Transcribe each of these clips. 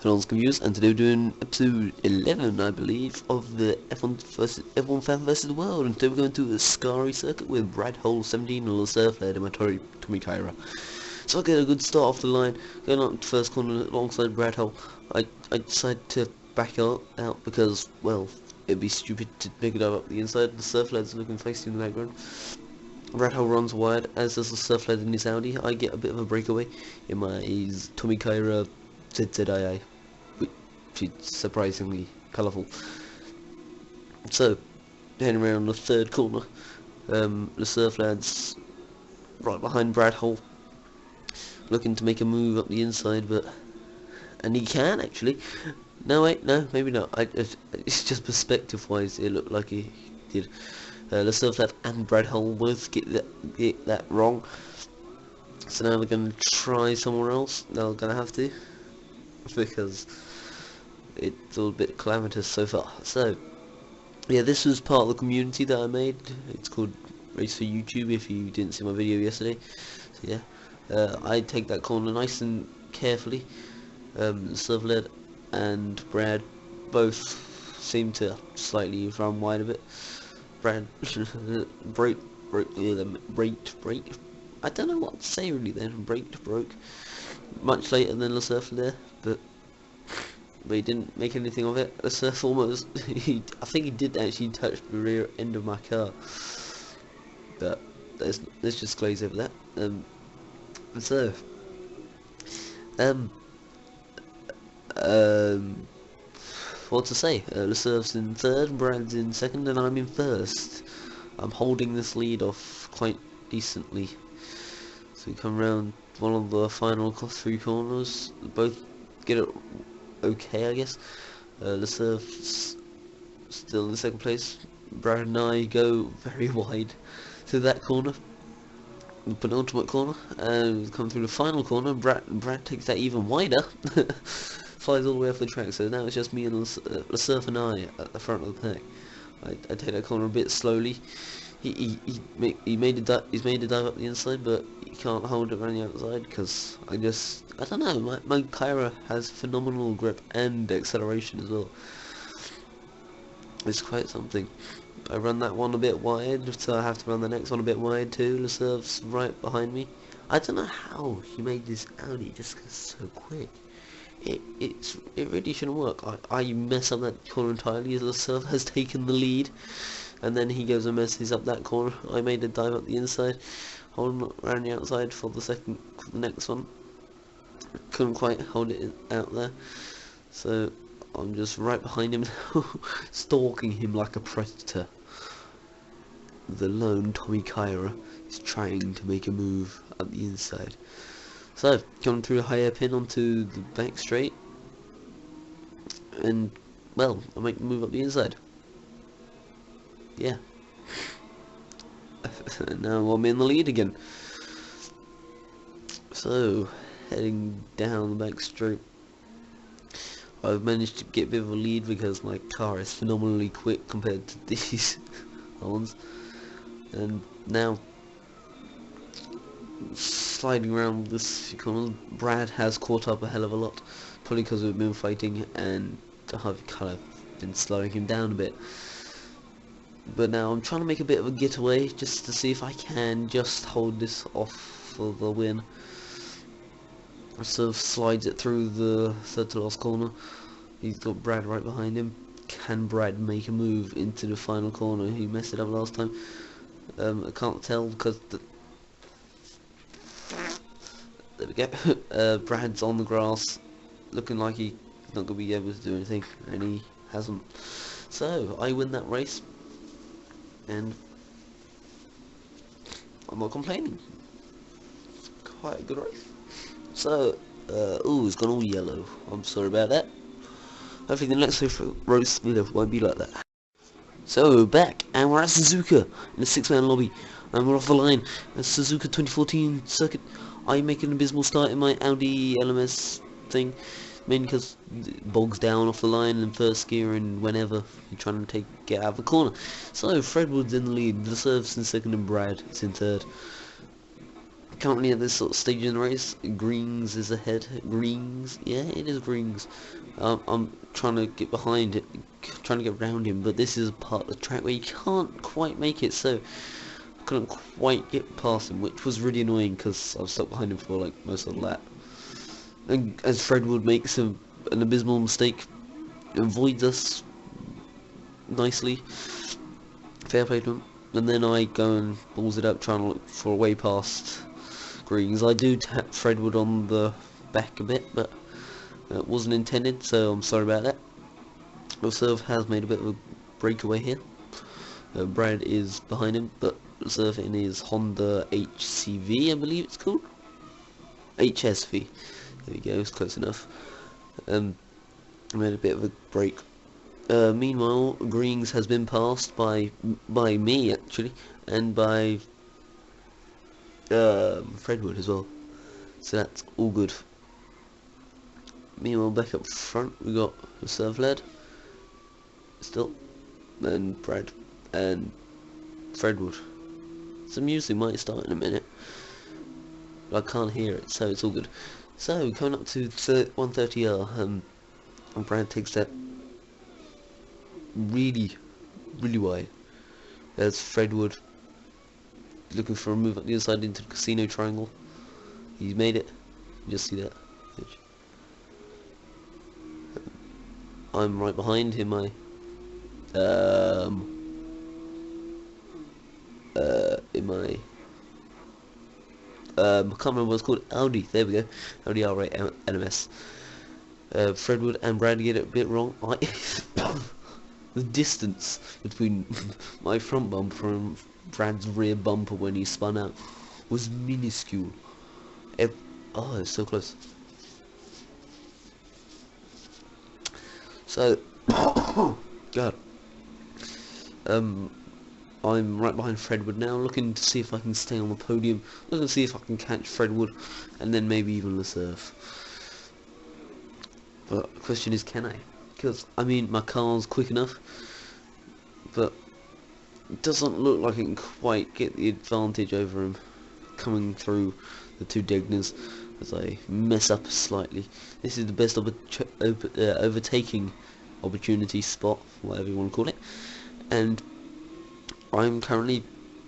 Hello, confused, and today we're doing episode 11, I believe, of the F1 Fan versus the World. And today we're going to a Scary circuit with Brad Hole 17 and Surf led and my Tommy Kyra. So I get a good start off the line, going up the first corner alongside Brad Hole. I decide to back out because, well, it'd be stupid to pick it up the inside. The Surf led's looking feisty in the background. Brad Hole runs wide, as does the Surf led in his Audi. I get a bit of a breakaway in my Tommy Kyra ZZII, which is surprisingly colourful. So, heading around the third corner, the Surf lad's right behind Brad Hole, looking to make a move up the inside, and he can actually. No, wait, no, maybe not. It's just perspective-wise, it looked like he did. The Surf lad and Brad Hole both get that wrong. So now they're going to try somewhere else. They're going to have to, because it's all a bit calamitous so far. So, yeah, this was part of the community that I made. It's called Race for YouTube, if you didn't see my video yesterday. So, yeah, I take that corner nice and carefully. Surfled and Brad both seem to slightly run wide a bit. Brad braked. I don't know what to say really then. Broke much later than the Surf there, but he didn't make anything of it. The Surf almost, I think he did actually touch the rear end of my car, but let's just glaze over that. So, what to say? The Surf's in third, Brad's in second, and I'm in first. I'm holding this lead off quite decently. So we come round one of the final three corners. Both get it okay, I guess. The Surf's still in second place. Brad and I go very wide to that corner, the penultimate corner, and we come through the final corner. Brad takes that even wider. Flies all the way off the track, so now it's just me and the Surf and I at the front of the pack. I take that corner a bit slowly. He's made a dive up the inside, but he can't hold it around the outside because I don't know. My Kyra has phenomenal grip and acceleration as well. It's quite something. I run that one a bit wide, so I have to run the next one a bit wide too. The Surf's right behind me. I don't know how he made this Audi just go so quick. It really shouldn't work. I mess up that corner entirely as the Surf has taken the lead, and then he goes and messes up that corner. I made a dive up the inside, holding around the outside for the next one. Couldn't quite hold it out there, so I'm just right behind him, stalking him like a predator. The lone Tommy Kyra is trying to make a move up the inside. So, coming through a higher pin onto the back straight, and, well, I make the move up the inside. Yeah. Now I'm in the lead again. So, heading down the back straight, I've managed to get a bit of a lead because my car is phenomenally quick compared to these ones. And now, sliding around this corner, Brad has caught up a hell of a lot, probably because we've been fighting and I've kind of been slowing him down a bit. But now I'm trying to make a bit of a getaway just to see if I can just hold this off for the win. Sort of slides it through the third to last corner. He's got Brad right behind him. Can Brad make a move into the final corner? He messed it up last time. I can't tell because there we go. Brad's on the grass, looking like he's not going to be able to do anything, and he hasn't. So, I win that race, and I'm not complaining. Quite a good race. So, ooh, it's gone all yellow. I'm sorry about that. Hopefully the next race won't be like that. So, back, and we're at Suzuka, in the 6-man lobby, and we're off the line. A Suzuka 2014 circuit. I make an abysmal start in my Audi LMS thing, mainly because it bogs down off the line in first gear and whenever you're trying to get out of the corner. So, Fred Wood's in the lead, the Surf's in second, and Brad is in third. currently at this sort of stage in the race. Greens is ahead. Greens, yeah, it is Greens. I'm trying to get behind it, trying to get around him, but this is a part of the track where you can't quite make it, so I couldn't quite get past him, which was really annoying because I was stuck behind him for like most of the lap. And as Fredwood makes an abysmal mistake, avoids us nicely, fair play to him, and then I go and balls it up trying to look for a way past Greens. I do tap Fredwood on the back a bit, but it wasn't intended, so I'm sorry about that. Reserve has made a bit of a breakaway here. Brad is behind him, but Reserve in his Honda HCV, I believe it's called? HSV. There we go, it's close enough. Made a bit of a break. Meanwhile, Greens has been passed by me actually, and by Fredwood as well. So that's all good. Meanwhile, back up front, we got Reserve led still, and Brad and Fredwood. Some music might start in a minute, but I can't hear it, so it's all good. So coming up to 130R, and Brad takes that really wide. There's Fredwood looking for a move up the other side into the casino triangle. He's made it. You just see that. I'm right behind him. I can't remember what it's called. Audi. There we go. Audi R8 NMS. Fredwood and Brad get it a bit wrong. The distance between my front bumper and Brad's rear bumper when he spun out was minuscule. Oh, it's so close. So, God, I'm right behind Fredwood now, looking to see if I can stay on the podium, looking to see if I can catch Fredwood, and then maybe even Reserve. But the question is, can I? Because, I mean, my car's quick enough, but it doesn't look like it can quite get the advantage over him coming through the two Degners as I mess up slightly. This is the best overtaking opportunity spot, whatever you want to call it, and I'm currently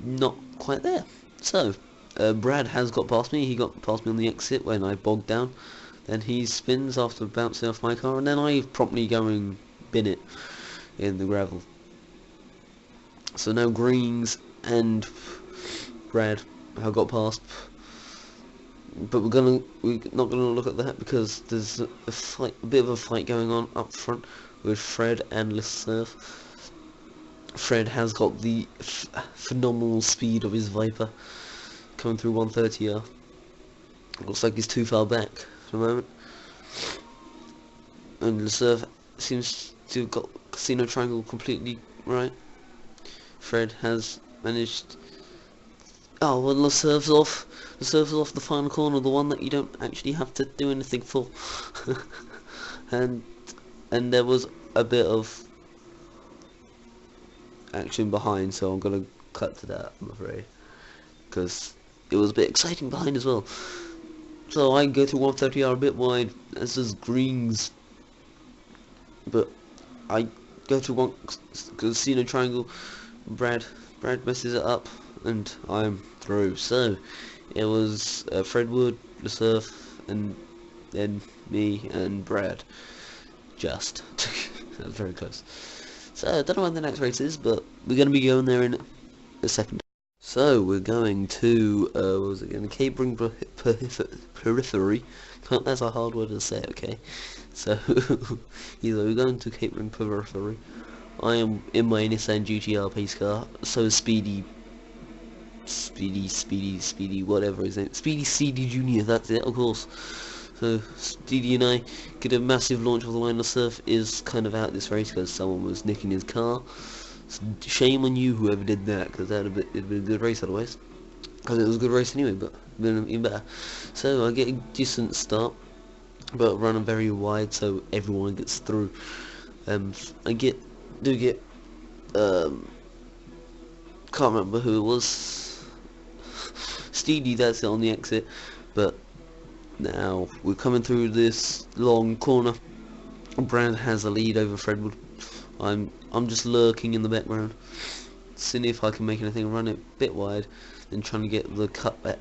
not quite there. So, Brad has got past me. He got past me on the exit when I bogged down. Then he spins after bouncing off my car, and then I promptly go and bin it in the gravel. So now Greens and Brad have got past, but we're not gonna look at that because there's a bit of a fight going on up front with Fred and Reserve. Fred has got the phenomenal speed of his Viper coming through 130R. Looks like he's too far back for the moment, and Reserve seems to have got Casino Triangle completely right. Fred has managed. Oh, well, Reserve's off. Reserve's off the final corner, the one that you don't actually have to do anything for. and there was a bit of action behind, so I'm gonna cut to that, I'm afraid, because it was a bit exciting behind as well. So I go to 130R a bit wide, as does Greens, but I go to one Casino Triangle. Brad messes it up, and I'm through. So it was Fredwood, Reserve, and then me and Brad. Just that was very close. So I don't know when the next race is, but we're going to be going there in a second. So we're going to what was it again? Capering Periphery. That's a hard word to say. Okay, so either we're going to Capering Periphery. I am in my Nissan GTR pace car, so Speedy, whatever his name, Speedy CD Junior. That's it, of course. So Speedy and I get a massive launch of the line. Reserve is kind of out this race because someone was nicking his car. So shame on you, whoever did that, because it'd been a good race otherwise. Because it was a good race anyway, but it'd been even better. So I get a decent start, but running very wide, so everyone gets through. I do get can't remember who it was. Steedy, that's it on the exit. But now we're coming through this long corner. Brad has a lead over Fredwood. I'm just lurking in the background, seeing if I can make anything, run it a bit wide, and trying to get the cutback.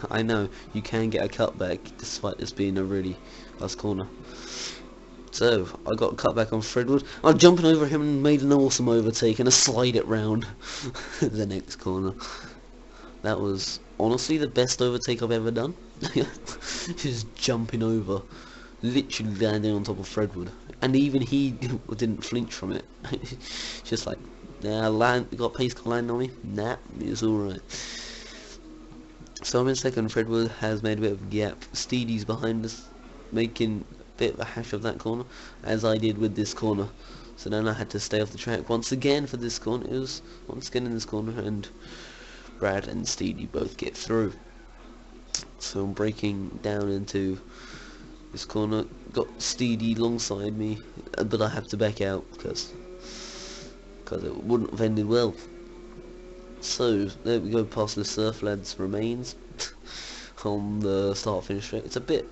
I know you can get a cutback despite this being a really fast corner. So I got a cutback on Fredwood. I'm jumping over him and made an awesome overtake and a slide it round the next corner. That was honestly the best overtake I've ever done. Just jumping over, literally landing on top of Fredwood, and even he didn't flinch from it. Just like, yeah, got pace car landing on me. Nah, it's alright. So I'm in second. Fredwood has made a bit of a gap. Steedy's behind us, making a bit of a hash of that corner, as I did with this corner. So then I had to stay off the track once again for this corner. It was once again in this corner, and Brad and Steedy both get through. So I'm braking down into this corner. Got Steedy alongside me, but I have to back out because it wouldn't have ended well. So there we go, past the Surf Lads remains on the start-finish straight. It's a bit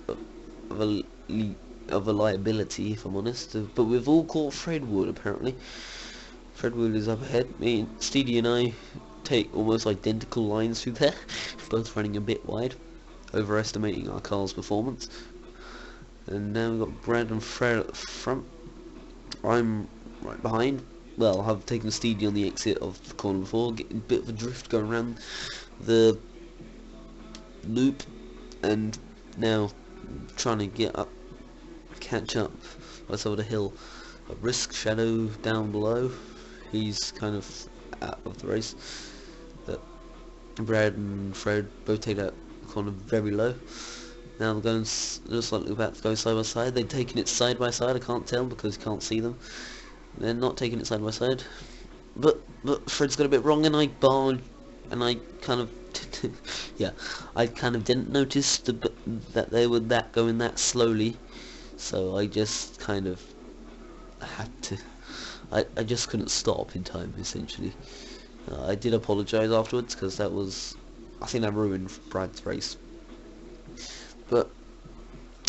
of a liability, if I'm honest, but we've all caught Fredwood apparently. Fredwood is up ahead. Me, Steedy and I take almost identical lines through there, both running a bit wide, overestimating our car's performance. And now we've got Brad and Fred at the front. I'm right behind. Well, I've taken Steedy on the exit of the corner before, getting a bit of a drift going around the loop, and now trying to get up, catch up by side of the hill. A Risk Shadow down below. He's kind of out of the race. But Brad and Fred both take that corner very low. Now they're going just like about to go side by side. They're taking it side by side. I can't tell because you can't see them. They're not taking it side by side. But Fred's got a bit wrong, and I barred, and I kind of yeah, I kind of didn't notice that they were going that slowly. So I just kind of had to. I just couldn't stop in time, essentially. I did apologise afterwards because that was, I think that ruined Brad's race. But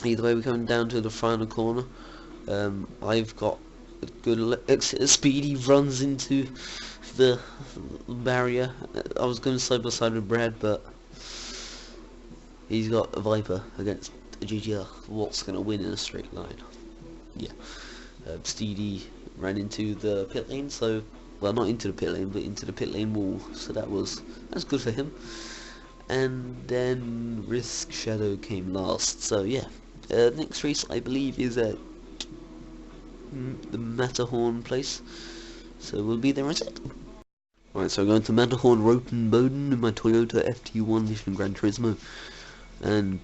either way, we're coming down to the final corner. I've got a good exit. Speedy runs into the barrier. I was going side by side with Brad, but he's got a Viper against a GTR. What's going to win in a straight line? Yeah. Steedy ran into the pit lane, so, well, not into the pit lane, but into the pit lane wall, so that's good for him. And then Risk Shadow came last, so yeah. Next race, I believe, is at the Matterhorn place, so we'll be there in a sec. Right, so I'm going to Matterhorn Roten Boden in my Toyota FT1 Mission Gran Turismo, and,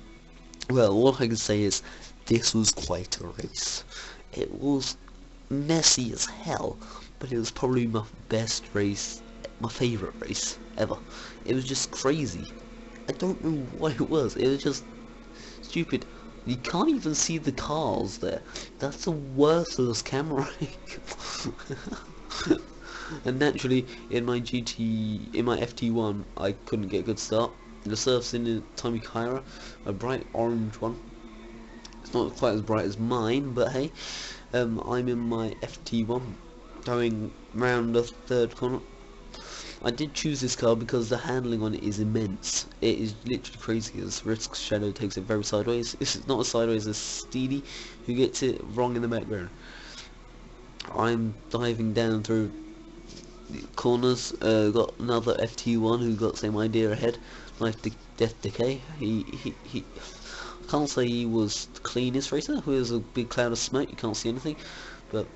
well, all I can say is, this was quite a race. It was messy as hell, but it was probably my best race, my favourite race ever. It was just crazy. I don't know what it was just stupid. You can't even see the cars there. That's a worthless camera. And naturally, in my FT1, I couldn't get a good start. The surf's in the Tommy Kyra, a bright orange one. It's not quite as bright as mine, but hey, I'm in my FT1, going round the third corner. I did choose this car because the handling on it is immense. It is literally crazy. As Risk Shadow takes it very sideways. It's not as sideways as Steedy, who gets it wrong in the background. I'm diving down through the corners. Got another FT1 who got the same idea ahead. Death Decay. He I can't say he was the cleanest racer. He was a big cloud of smoke. You can't see anything, but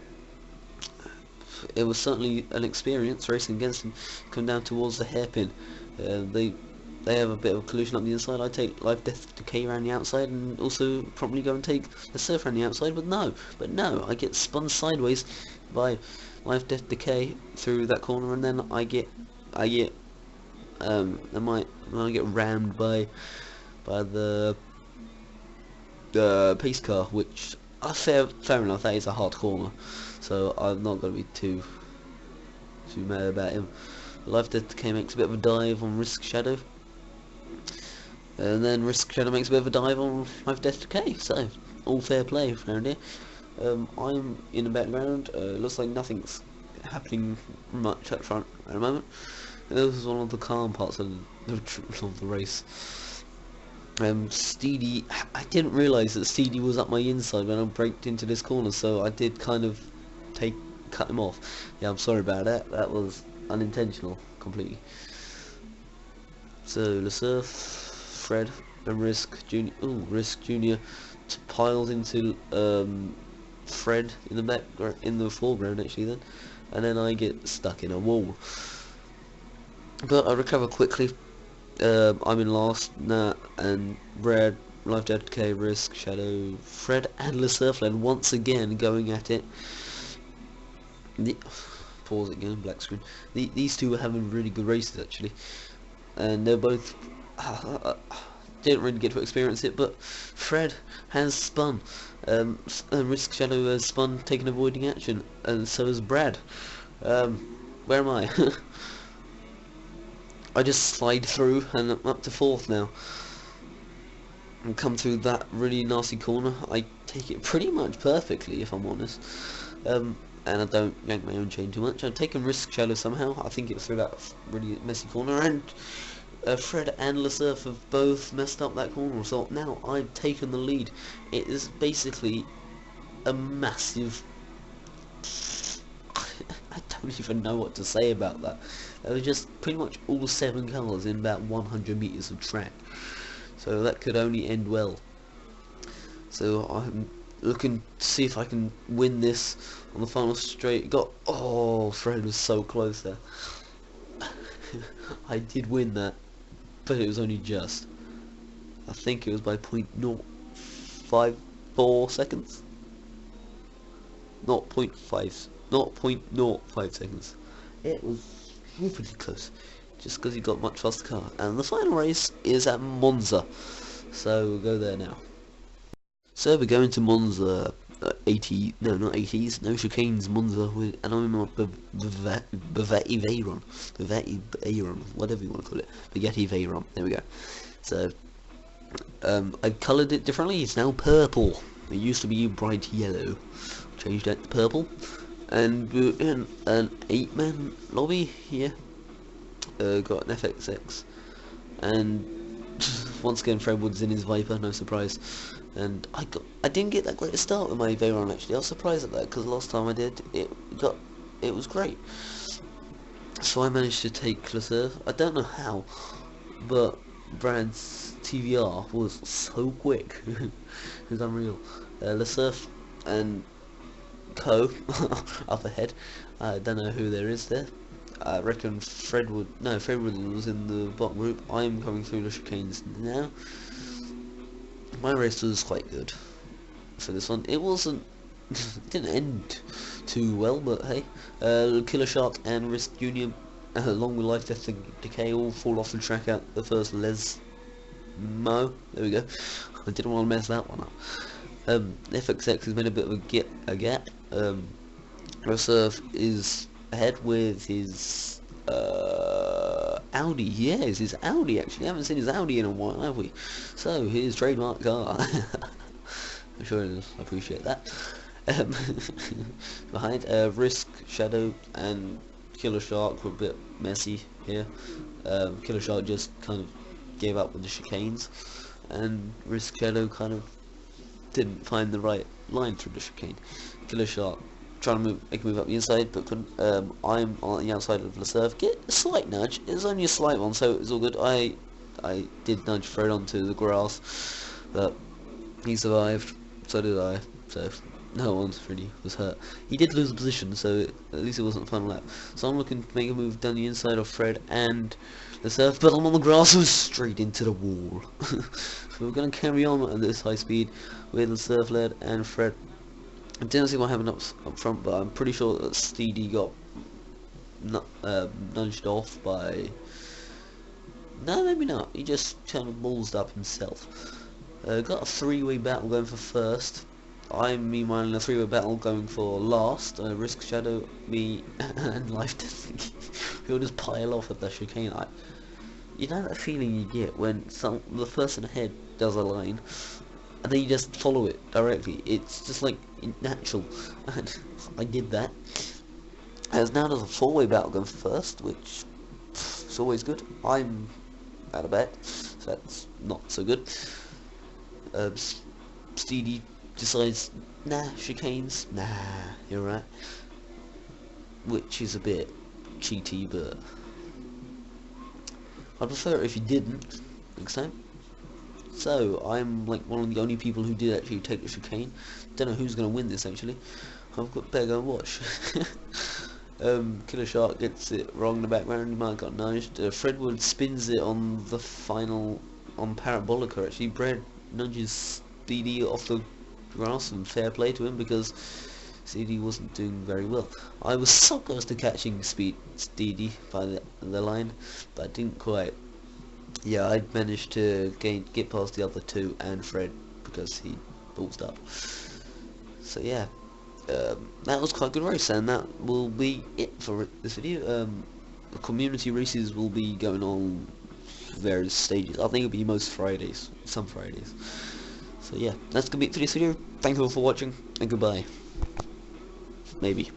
it was certainly an experience racing against him. Come down towards the hairpin. They have a bit of a collision up the inside. I take Death Decay around the outside, and also probably go and take the Surf around the outside. But no, I get spun sideways by Death Decay through that corner, and then I get rammed by the pace car, which fair enough, that is a hard corner, so I'm not going to be too mad about him. Death Decay makes a bit of a dive on Risk Shadow, And then Risk Shadow makes a bit of a dive on Life Death Decay, so all fair play around here. I'm in the background, looks like nothing's happening much up front at the moment. This is one of the calm parts of the race. Steedy, I didn't realise that Steedy was up my inside when I braked into this corner, so I did kind of cut him off. Yeah, I'm sorry about that, that was unintentional, completely. So, LeSurf, Fred, and Risk Jr. Ooh, Risk Jr. piles into Fred in the back, or in the foreground actually then, and then I get stuck in a wall. But I recover quickly. I'm in last, Nat and Red, Life Dead Decay, Risk, Shadow, Fred, and LeSurfland once again going at it. Pause again, black screen. These two were having really good races actually, and they're both didn't really get to experience it, but Fred has spun, and Risk Shadow has spun, taking avoiding action, and so has Brad. Where am I? I just slide through, and I'm up to 4th now. And come through that really nasty corner. I take it pretty much perfectly, if I'm honest. And I don't yank my own chain too much. I've taken Risk Shadow somehow. I think it's through that really messy corner, and Fred and LeSurf have both messed up that corner, so now I've taken the lead. It is basically a massive... I don't even know what to say about that. There were just pretty much all 7 cars in about 100 meters of track, so that could only end well. So I'm looking to see if I can win this on the final straight. Oh, Fred was so close there. I did win that, but it was only just. I think it was by 0.054 seconds. Not 0.05 seconds. It was pretty close, just because he got much faster car. And the final race is at Monza, so we'll go there now. So we're going to Monza, 80, no not 80s, no chicanes, Monza, and I'm in my Bugatti Veyron, whatever you want to call it, Bugatti Veyron, there we go. So, I've coloured it differently, it's now purple. It used to be bright yellow, changed that to purple. And we're in an 8-man lobby here. Got an FXX, and once again Fred Wood's in his Viper, no surprise. And I didn't get that great a start with my Veyron actually. I was surprised at that, because last time I did, it was great. So I managed to take LeSurf. I don't know how, but Brad's TVR was so quick. It was unreal. LeSurf and Co up ahead. I don't know who there is there. I reckon Fred Wood was in the bottom group. I'm coming through the chicanes now. My race was quite good for this one. It wasn't it didn't end too well, but hey, Killer Shark and Risk Junior, along with Life Death Decay, all fall off the track at the first Lesmo. There we go. I didn't want to mess that one up. FXX has made a bit of a gap. LeSurf is ahead with his Audi. Yeah, it's his Audi actually. I haven't seen his Audi in a while, have we? So his trademark car. I'm sure he'll appreciate that. Behind Risk, Shadow, and Killer Shark were a bit messy here. Killer Shark just kind of gave up with the chicanes, and Risk Shadow kind of didn't find the right line through the chicane. Killer Shark trying to make a move up the inside, but couldn't. I'm on the outside of LeSurf. Get a slight nudge. It was only a slight one, so it was all good. I did nudge Fred onto the grass, but he survived. So did I. So no one really was hurt. He did lose a position, so at least it wasn't a final lap. So I'm looking to make a move down the inside of Fred and LeSurf, but I'm on the grass and straight into the wall. So we're going to carry on at this high speed with LeSurf led and Fred. I didn't see what happened up front, but I'm pretty sure that Steedy got nudged off by... No, maybe not. He just kind of ballsed up himself. Got a 3-way battle going for first. I'm meanwhile in a 3-way battle going for last. Risk, Shadow, me, and Life Death. We'll just pile off at the chicane. you know that feeling you get when the person ahead does a line, and then you just follow it directly. It's just like natural, and I did that. As now there's a four-way battle going first, which is always good. I'm out of bed, so that's not so good. Steedy decides, nah, chicanes, nah, you're right, which is a bit cheaty, but I'd prefer it if you didn't next time. So I'm like one of the only people who did actually take the chicane. Don't know who's gonna win this actually. I've got better go and watch. Killer Shark gets it wrong in the background. He might have got nudged. Fredwood spins it on the final on Parabolica. Actually, Brad nudges Steedy off the grass, and fair play to him because Steedy wasn't doing very well. I was so close to catching Steedy by the line, but I didn't quite. Yeah, I managed to get past the other two and Fred because he ballsed up. So yeah, that was quite a good race, and that will be it for this video. The community races will be going on various stages. I think it'll be most Fridays, some Fridays. So yeah, that's gonna be it for this video. Thank you all for watching, and goodbye. Maybe.